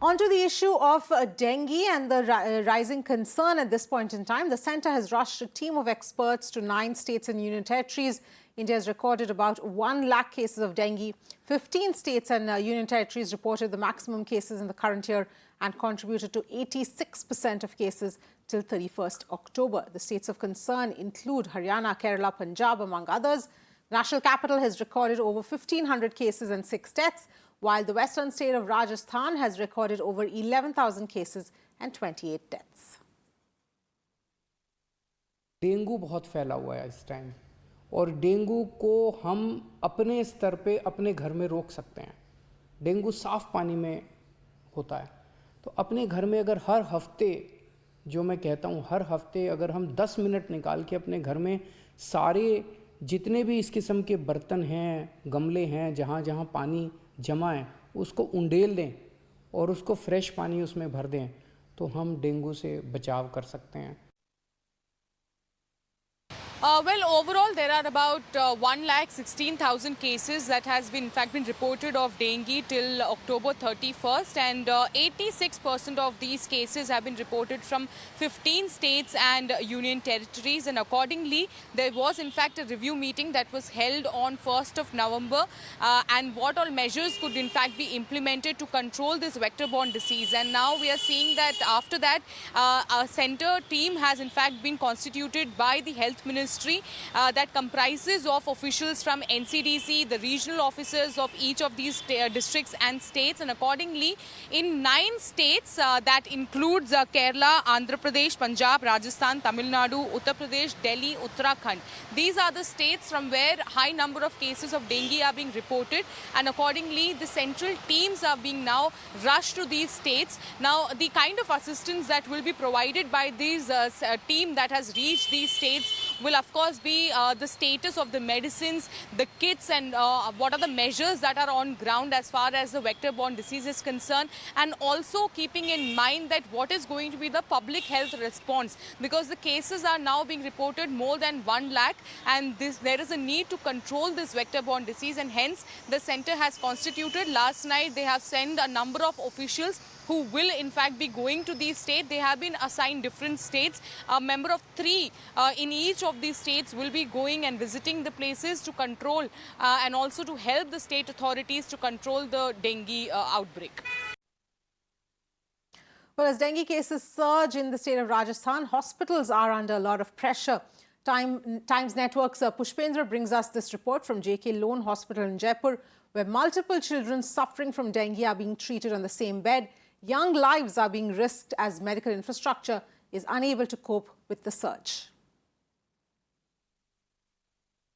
On to the issue of dengue and the rising concern at this point in time. The centre has rushed a team of experts to 9 states and union territories. India has recorded about 1 lakh cases of dengue. 15 states and union territories reported the maximum cases in the current year and contributed to 86% of cases till 31st October. The states of concern include Haryana, Kerala, Punjab, among others. The national capital has recorded over 1,500 cases and 6 deaths, while the western state of Rajasthan has recorded over 11,000 cases and 28 deaths. Dengue बहुत फैला हुआ है इस time, और dengue को हम अपने स्तर पे अपने घर में रोक सकते हैं। डेंगू साफ पानी में होता है, तो अपने घर में अगर हर हफ्ते, जो मैं कहता हूँ हर हफ्ते अगर हम 10 मिनट निकाल के अपने घर में सारे जितने भी इस किस्म के बर्तन हैं, गमले हैं, जहाँ जहाँ पानी जमा है, उसको उंडेल दें और उसको फ्रेश पानी उसमें भर दें, तो हम डेंगू से बचाव कर सकते हैं। Well, overall, there are about 1,16,000 cases that has been, in fact, been reported of dengue till October 31st, and 86% of these cases have been reported from 15 states and union territories. And accordingly, there was, in fact, a review meeting that was held on 1st of November, and what all measures could, in fact, be implemented to control this vector-borne disease. And now we are seeing that after that, a centre team has, in fact, been constituted by the Health Ministry. That comprises of officials from NCDC, the regional officers of each of these districts and states, and accordingly in 9 states that includes Kerala, Andhra Pradesh, Punjab, Rajasthan, Tamil Nadu, Uttar Pradesh, Delhi, Uttarakhand. These are the states from where high number of cases of dengue are being reported, and accordingly the central teams are being now rushed to these states. Now the kind of assistance that will be provided by these team that has reached these states will of course be the status of the medicines, the kits, and what are the measures that are on ground as far as the vector-borne disease is concerned, and also keeping in mind that what is going to be the public health response, because the cases are now being reported more than 1 lakh, and there is a need to control this vector-borne disease, and hence the centre has constituted. Last night they have sent a number of officials who will in fact be going to these states. They have been assigned different states. A member of 3 in each of these states will be going and visiting the places to control and also to help the state authorities to control the dengue outbreak. Well, as dengue cases surge in the state of Rajasthan, hospitals are under a lot of pressure. Times Network's Pushpendra brings us this report from JK Lone Hospital in Jaipur, where multiple children suffering from dengue are being treated on the same bed. Young lives are being risked as medical infrastructure is unable to cope with the surge.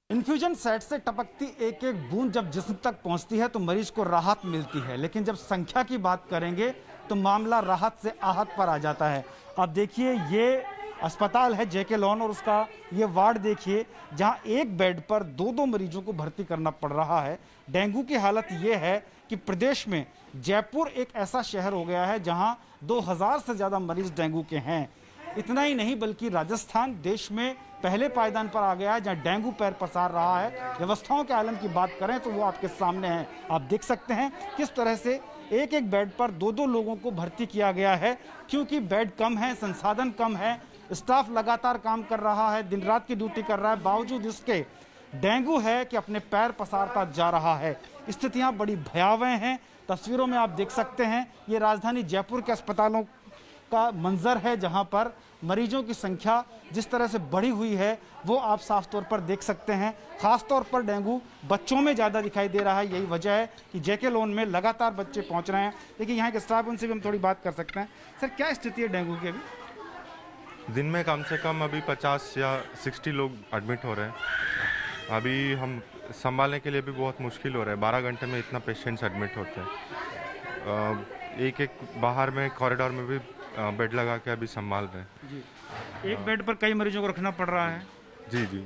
Infusion set से टपकती एक एक बूंद जब जिस्म तक पहुंचती है तो मरीज को राहत मिलती है, लेकिन जब संख्या की बात करेंगे तो मामला राहत से आहत पर आ जाता है। अब देखिए, ये अस्पताल है जेके लॉन और उसका ये वार्ड देखिए, जहां एक बेड पर 2-2 मरीजों को भर्ती करना पड़ रहा है। डेंगू की हालत ये है कि प्रदेश में जयपुर एक ऐसा शहर हो गया है जहां 2000 से ज़्यादा मरीज डेंगू के हैं। इतना ही नहीं बल्कि राजस्थान देश में पहले पायदान पर आ गया है जहां डेंगू पैर पसार रहा है। व्यवस्थाओं के आलम की बात करें तो वो आपके सामने है। आप देख सकते हैं किस तरह से एक एक बेड पर 2-2 लोगों को भर्ती किया गया है, क्योंकि बेड कम है, संसाधन कम है, स्टाफ लगातार काम कर रहा है, दिन रात की ड्यूटी कर रहा है। बावजूद इसके डेंगू है कि अपने पैर पसारता जा रहा है। स्थितियां बड़ी भयावह हैं। तस्वीरों में आप देख सकते हैं, ये राजधानी जयपुर के अस्पतालों का मंजर है, जहां पर मरीजों की संख्या जिस तरह से बढ़ी हुई है वो आप साफ तौर पर देख सकते हैं। खास तौर पर डेंगू बच्चों में ज़्यादा दिखाई दे रहा है। यही वजह है कि जेके लोन में लगातार बच्चे पहुंच रहे हैं। देखिए, यहाँ के स्टाफ, उनसे भी हम थोड़ी बात कर सकते हैं। सर, क्या स्थिति है डेंगू की? अभी दिन में कम से कम अभी 50 या 60 लोग एडमिट हो रहे हैं। अभी हम संभालने के लिए भी बहुत मुश्किल हो रहा है। 12 घंटे में इतना पेशेंट्स एडमिट होते हैं। एक बाहर में कॉरिडोर में भी बेड लगा के अभी संभाल रहे हैं जी। एक बेड पर कई मरीजों को रखना पड़ रहा है। जी जी,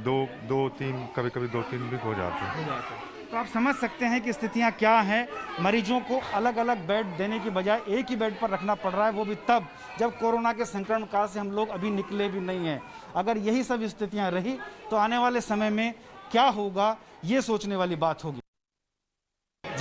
2-3, कभी-कभी 2-3 भी हो जाते हैं। तो आप समझ सकते हैं कि स्थितियां क्या हैं। मरीजों को अलग अलग बेड देने की बजाय एक ही बेड पर रखना पड़ रहा है, वो भी तब जब कोरोना के संक्रमण काल से हम लोग अभी निकले भी नहीं हैं। अगर यही सब स्थितियां रही तो आने वाले समय में क्या होगा, ये सोचने वाली बात होगी।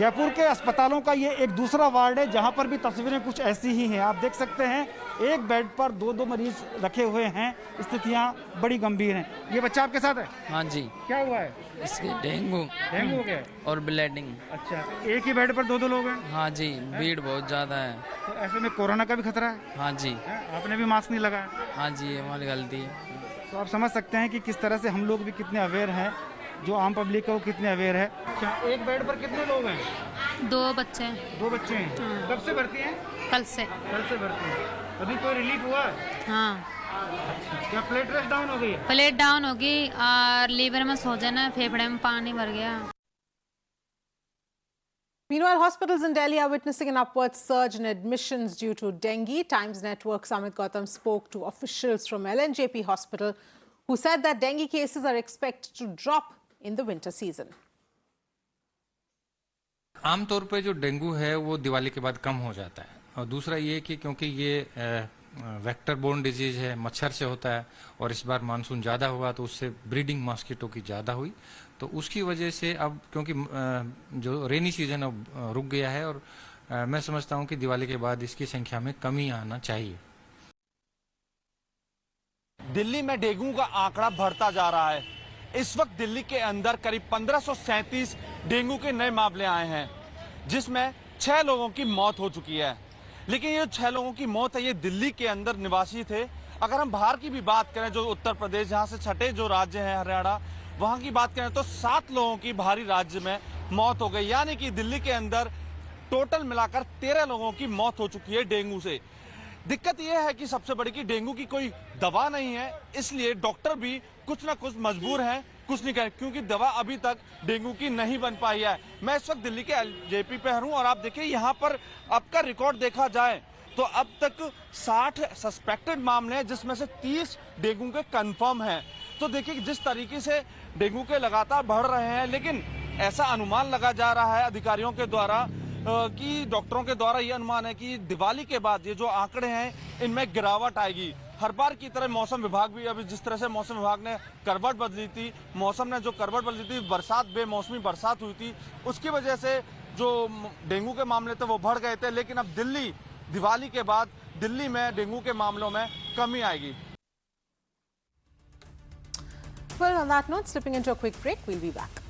जयपुर के अस्पतालों का ये एक दूसरा वार्ड है जहां पर भी तस्वीरें कुछ ऐसी ही हैं। आप देख सकते हैं एक बेड पर दो मरीज रखे हुए हैं, स्थितियां बड़ी गंभीर हैं। ये बच्चा आपके साथ है? हाँ जी। क्या हुआ है? इसके डेंगू हो गया है? और ब्लीडिंग। अच्छा, एक ही बेड पर दो लोग हैं? हाँ जी, भीड़ बहुत ज़्यादा है। तो ऐसे में कोरोना का भी खतरा है? हाँ जी। आपने भी मास्क नहीं लगाया? हाँ जी, हमारी गलती है। तो आप समझ सकते हैं कि किस तरह से हम लोग भी कितने अवेयर हैं, जो आम पब्लिक है वो कितने अवेयर है। अच्छा, एक बेड पर कितने लोग हैं? 2 बच्चे हैं। 2 बच्चे हैं। कब से भर्ती हैं? कल से। कल से भर्ती हैं। अभी कोई रिलीफ हुआ है? हाँ, क्या प्लेटलेट डाउन हो गई है? प्लेट डाउन होगी और लीवर में सोजन है, फेफड़े में पानी भर गया। Meanwhile, hospitals in Delhi are witnessing an upward surge in admissions due to dengue. Times Network's Amit Gautam spoke to officials from LNJP Hospital who said that dengue cases are expected to drop in the winter season. आमतौर पे जो dengue है वो दिवाली के बाद कम हो जाता है, और दूसरा ये कि क्योंकि ये वेक्टर बोर्न डिजीज है, मच्छर से होता है, और इस बार मानसून ज़्यादा हुआ तो उससे ब्रीडिंग मॉस्किटो की ज़्यादा हुई, तो उसकी वजह से अब क्योंकि जो रेनी सीजन अब रुक गया है, और मैं समझता हूँ कि दिवाली के बाद इसकी संख्या में कमी आना चाहिए। दिल्ली में डेंगू का आंकड़ा बढ़ता जा रहा है। इस वक्त दिल्ली के अंदर करीब 1537 डेंगू के नए मामले आए हैं, जिसमें 6 लोगों की मौत हो चुकी है। लेकिन ये 6 लोगों की मौत है, ये दिल्ली के अंदर निवासी थे। अगर हम बाहर की भी बात करें, जो उत्तर प्रदेश जहां से छठे जो राज्य हैं हरियाणा, वहां की बात करें तो 7 लोगों की बाहरी राज्य में मौत हो गई। यानी कि दिल्ली के अंदर टोटल मिलाकर 13 लोगों की मौत हो चुकी है डेंगू से। दिक्कत यह है कि सबसे बड़ी कि डेंगू की कोई दवा नहीं है, इसलिए डॉक्टर भी कुछ ना कुछ मजबूर हैं कुछ नहीं करें, क्योंकि दवा अभी तक डेंगू की नहीं बन पाई है। मैं इस वक्त दिल्ली के एलजेपी पे हूं और आप देखिए यहाँ पर अब का रिकॉर्ड देखा जाए तो अब तक 60 सस्पेक्टेड मामले हैं, जिसमें से 30 डेंगू के कंफर्म हैं। तो देखिए कि जिस तरीके से डेंगू के लगातार बढ़ रहे हैं, लेकिन ऐसा अनुमान लगा जा रहा है अधिकारियों के द्वारा कि डॉक्टरों के द्वारा यह अनुमान है कि दिवाली के बाद ये जो आंकड़े हैं इनमें गिरावट आएगी। हर बार की तरह मौसम विभाग भी अभी जिस तरह से मौसम विभाग ने करवट बदली थी, मौसम ने जो करवट बदली थी, बरसात बेमौसमी बरसात हुई थी, उसकी वजह से जो डेंगू के मामले थे वो बढ़ गए थे। लेकिन अब दिवाली के बाद दिल्ली में डेंगू के मामलों में कमी आएगी। Well, on that note, slipping into a quick break, we'll be back.